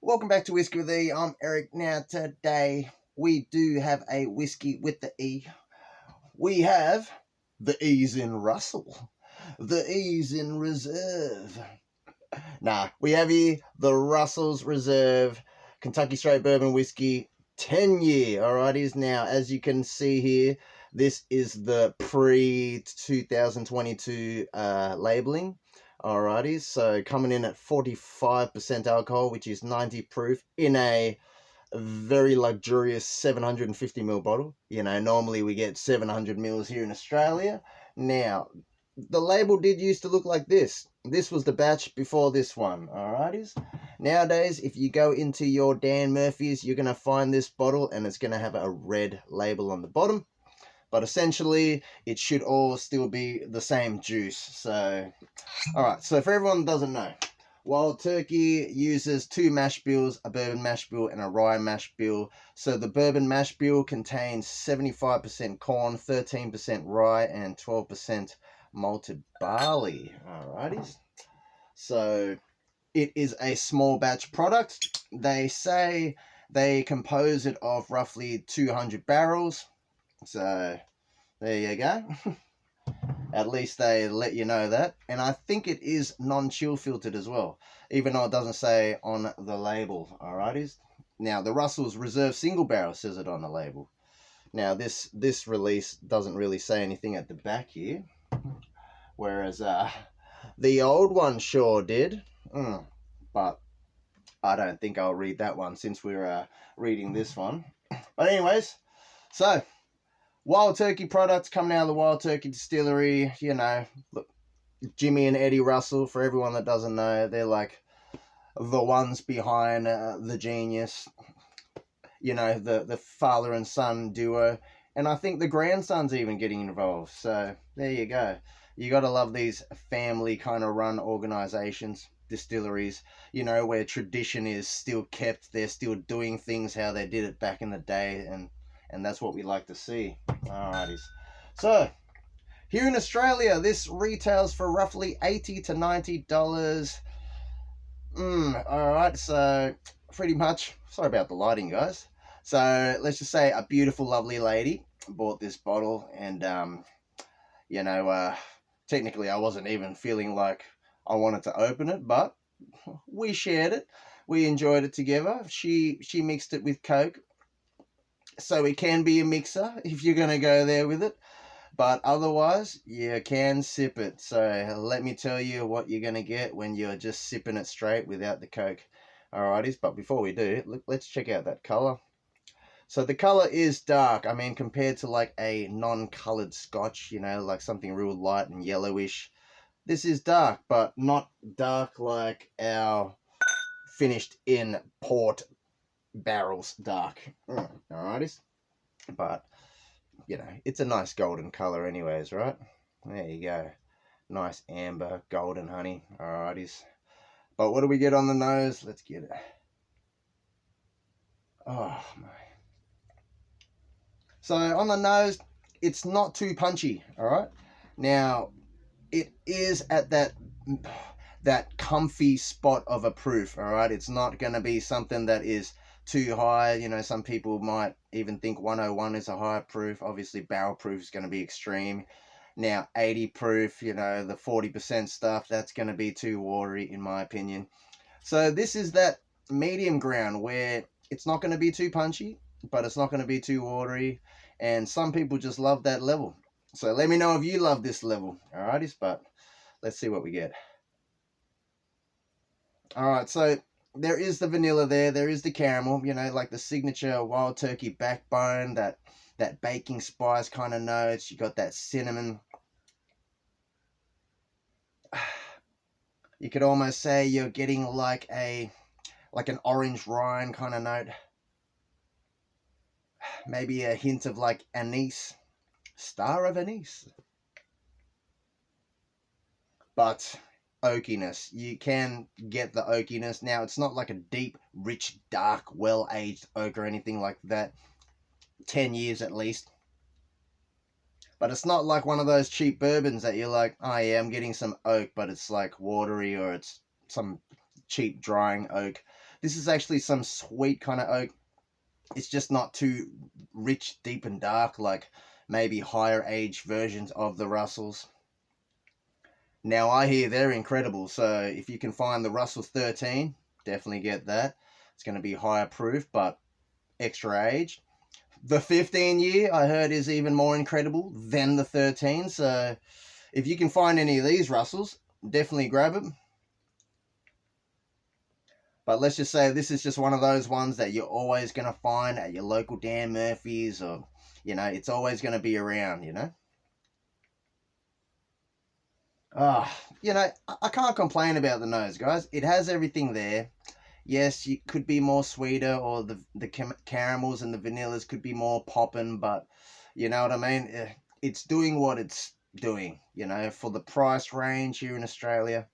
Welcome back to Whiskey with E. I'm Eric. Now today we do have a whiskey with the E. We have the E's in Russell, the E's in Reserve. We have here the Russell's Reserve Kentucky Straight Bourbon Whiskey 10-year. Alrighties, now as you can see here, this is the pre-2022 labeling. Alrighty, so coming in at 45% alcohol, which is 90 proof, in a very luxurious 750ml bottle. Normally we get 700 mils here in Australia. Now, the label did used to look like this. This was the batch before this one, alrighties? Nowadays, if you go into your Dan Murphy's, you're going to find this bottle and it's going to have a red label on the bottom. But essentially, it should all still be the same juice. So, alright, so for everyone that doesn't know, Wild Turkey uses 2 mash bills, a bourbon mash bill and a rye mash bill. So the bourbon mash bill contains 75% corn, 13% rye, and 12% malted barley. Alrighties. So it is a small batch product. They say they compose it of roughly 200 barrels. So there you go. At least they let you know that. And I think it is non-chill filtered as well, even though it doesn't say on the label. Alrighties. Now, the Russell's Reserve Single Barrel says it on the label. Now, this release doesn't really say anything at the back here, whereas the old one sure did. But I don't think I'll read that one since we're reading this one. But anyways, so Wild Turkey products coming out of the Wild Turkey distillery. Look, Jimmy and Eddie Russell, for everyone that doesn't know, they're like the ones behind the genius. The father and son duo. And I think the grandson's even getting involved. So there you go. You got to love these family kind of run organizations, distilleries, where tradition is still kept. They're still doing things how they did it back in the day. And that's what we like to see. Alrighties. So, here in Australia, this retails for roughly $80 to $90. Alright, so pretty much, sorry about the lighting, guys. So, let's just say a beautiful, lovely lady bought this bottle, and, technically I wasn't even feeling like I wanted to open it, but we shared it. We enjoyed it together. She mixed it with Coke. So it can be a mixer if you're going to go there with it. But otherwise, you can sip it. So let me tell you what you're going to get when you're just sipping it straight without the Coke. Alrighties, but before we do, let's check out that colour. So the colour is dark. I mean, compared to like a non-coloured scotch, like something real light and yellowish. This is dark, but not dark like our finished in port barrels dark. Alrighties. But, it's a nice golden colour anyways, right? There you go. Nice amber, golden honey. Alrighties. But what do we get on the nose? Let's get it. Oh, my. So, on the nose, it's not too punchy, alright? Now, it is at that comfy spot of a proof, alright? It's not going to be something that is too high. Some people might even think 101 is a high proof. Obviously, barrel proof is going to be extreme. Now, 80 proof, the 40% stuff, that's going to be too watery, in my opinion. So this is that medium ground where it's not going to be too punchy, but it's not going to be too watery. And some people just love that level. So let me know if you love this level. Alrighties, but let's see what we get. Alright, so there is the vanilla there is the caramel, like the signature Wild Turkey backbone, that baking spice kind of notes. You got that cinnamon. You could almost say you're getting like an orange rind kind of note. Maybe a hint of like anise, star of anise. But oakiness, you can get the oakiness. Now, it's not like a deep, rich, dark, well-aged oak or anything like that. 10 years at least. But it's not like one of those cheap bourbons that you're like, oh yeah, I'm getting some oak, but it's like watery, or it's some cheap drying oak. This is actually some sweet kind of oak. It's just not too rich, deep, and dark like maybe higher age versions of the Russells. Now, I hear they're incredible, so if you can find the Russell 13, definitely get that. It's going to be higher proof, but extra age. The 15-year, I heard, is even more incredible than the 13, so if you can find any of these Russells, definitely grab them. But let's just say this is just one of those ones that you're always going to find at your local Dan Murphy's, or, you know, it's always going to be around, you know. You know, I can't complain about the nose, guys. It has everything there. Yes, you could be more sweeter, or the caramels and the vanillas could be more popping, but you know what I mean? It's doing what it's doing, you know, for the price range here in Australia.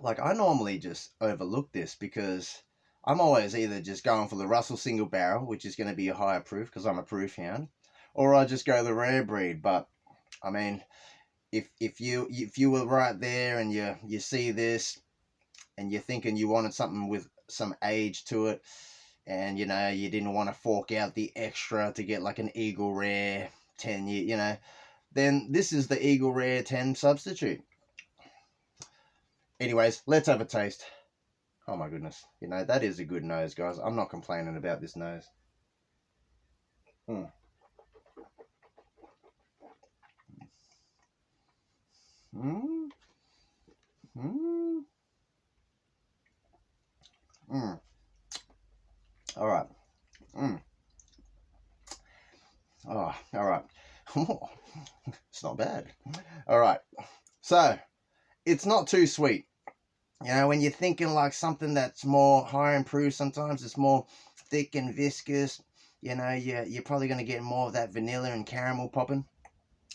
Like, I normally just overlook this because I'm always either just going for the Russell single barrel, which is going to be a higher proof because I'm a proof hound, or I just go the rare breed. But I mean, if you were right there and you see this and you're thinking you wanted something with some age to it, and you know you didn't want to fork out the extra to get like an Eagle Rare 10-year, you know, then this is the Eagle Rare 10 substitute. Anyways, let's have a taste. Oh my goodness, you know, that is a good nose, guys. I'm not complaining about this nose. Mm. Mm. Mm. Mm. All right. Mm. Oh, all right. It's not bad. All right. So, it's not too sweet. You know, when you're thinking like something that's more higher in proof, sometimes it's more thick and viscous. You know, you're probably going to get more of that vanilla and caramel popping.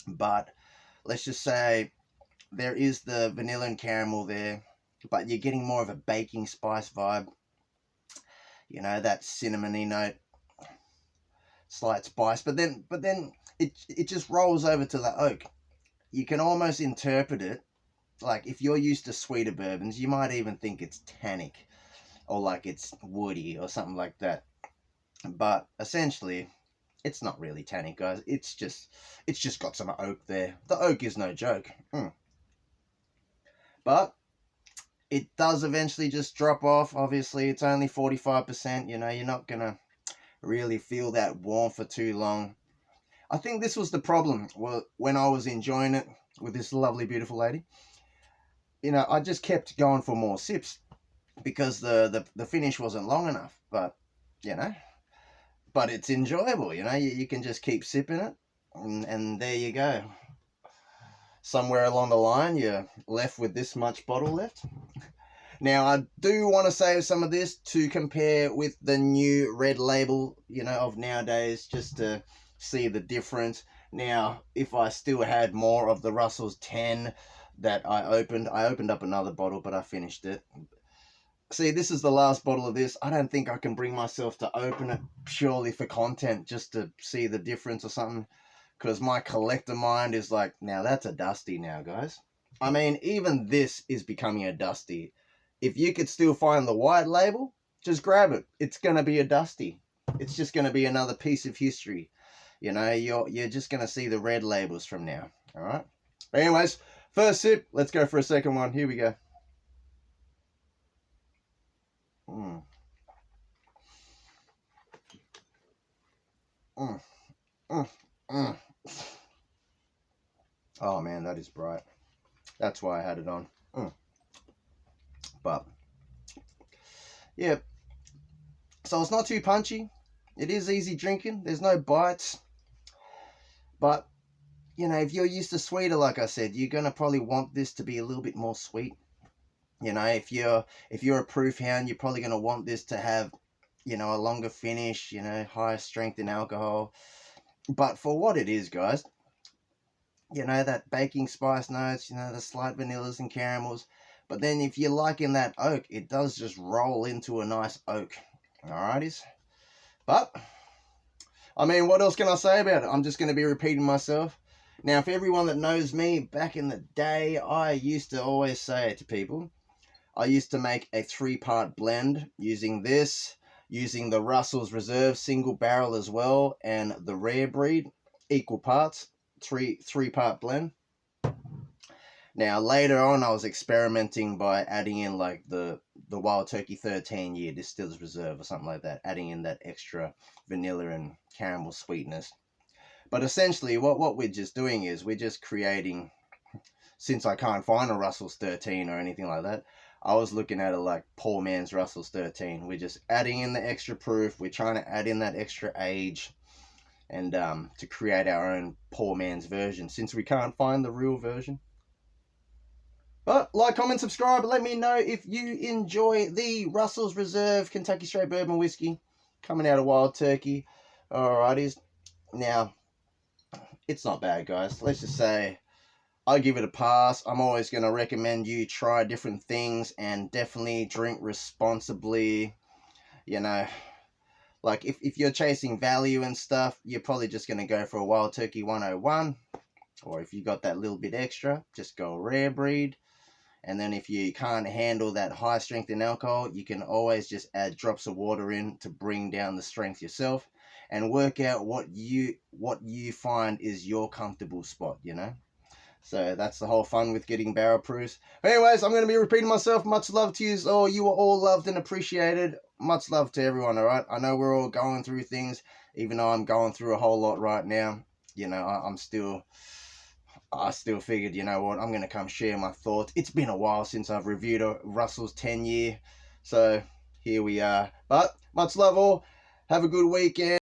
But let's just say there is the vanilla and caramel there, but you're getting more of a baking spice vibe. You know, that cinnamony note, slight spice, but then it just rolls over to the oak. You can almost interpret it like, if you're used to sweeter bourbons, you might even think it's tannic or like it's woody or something like that. But essentially, it's not really tannic, guys. It's just got some oak there. The oak is no joke. But it does eventually just drop off. Obviously, it's only 45%. You know, you're not gonna really feel that warmth for too long. I think this was the problem when I was enjoying it with this lovely, beautiful lady. You know, I just kept going for more sips because the finish wasn't long enough. But, you know, but it's enjoyable, you know. You can just keep sipping it, and there you go. Somewhere along the line, you're left with this much bottle left. Now, I do want to save some of this to compare with the new red label, you know, of nowadays, just to see the difference. Now, if I still had more of the Russell's 10 that I opened up another bottle, but I finished it. See, this is the last bottle of this. I don't think I can bring myself to open it purely for content, just to see the difference or something, because my collector mind is like, now that's a dusty now, guys. I mean, even this is becoming a dusty. If you could still find the white label, just grab it. It's going to be a dusty. It's just going to be another piece of history. You know, you're just going to see the red labels from now. All right. But anyways, first sip. Let's go for a second one. Here we go. Mm. Mm. Mm. Mm. Oh man, that is bright. That's why I had it on. But yeah, so it's not too punchy. It is easy drinking. There's no bites. But you know, if you're used to sweeter, like I said, you're gonna probably want this to be a little bit more sweet. You know, if you're a proof hound, you're probably gonna want this to have, you know, a longer finish. You know, higher strength in alcohol. But for what it is, guys, you know, that baking spice notes, you know, the slight vanillas and caramels. But then if you're liking that oak, it does just roll into a nice oak. Alrighties. But, I mean, what else can I say about it? I'm just going to be repeating myself. Now, for everyone that knows me, back in the day, I used to always say it to people. I used to make a 3-part blend using this, using the Russell's Reserve single barrel as well, and the rare breed, equal parts, three-part blend. Now later on, I was experimenting by adding in like the Wild Turkey 13-year Distiller's Reserve or something like that, adding in that extra vanilla and caramel sweetness. But essentially, what we're just doing is we're just creating, since I can't find a Russell's 13 or anything like that, I was looking at it like poor man's Russell's 13. We're just adding in the extra proof. We're trying to add in that extra age, and to create our own poor man's version, since we can't find the real version. But like, comment, subscribe, let me know if you enjoy the Russell's Reserve Kentucky Straight Bourbon Whiskey coming out of Wild Turkey. Alrighties. Now, it's not bad, guys. Let's just say I give it a pass. I'm always going to recommend you try different things and definitely drink responsibly. You know, like if you're chasing value and stuff, you're probably just going to go for a Wild Turkey 101. Or if you got that little bit extra, just go rare breed. And then if you can't handle that high strength in alcohol, you can always just add drops of water in to bring down the strength yourself, and work out what you find is your comfortable spot, you know. So that's the whole fun with getting barrel proofs. Anyways, I'm going to be repeating myself. Much love to you all. You are all loved and appreciated. Much love to everyone, all right? I know we're all going through things, even though I'm going through a whole lot right now. You know, I still figured, you know what, I'm going to come share my thoughts. It's been a while since I've reviewed a Russell's 10-year. So here we are. But much love all. Have a good weekend.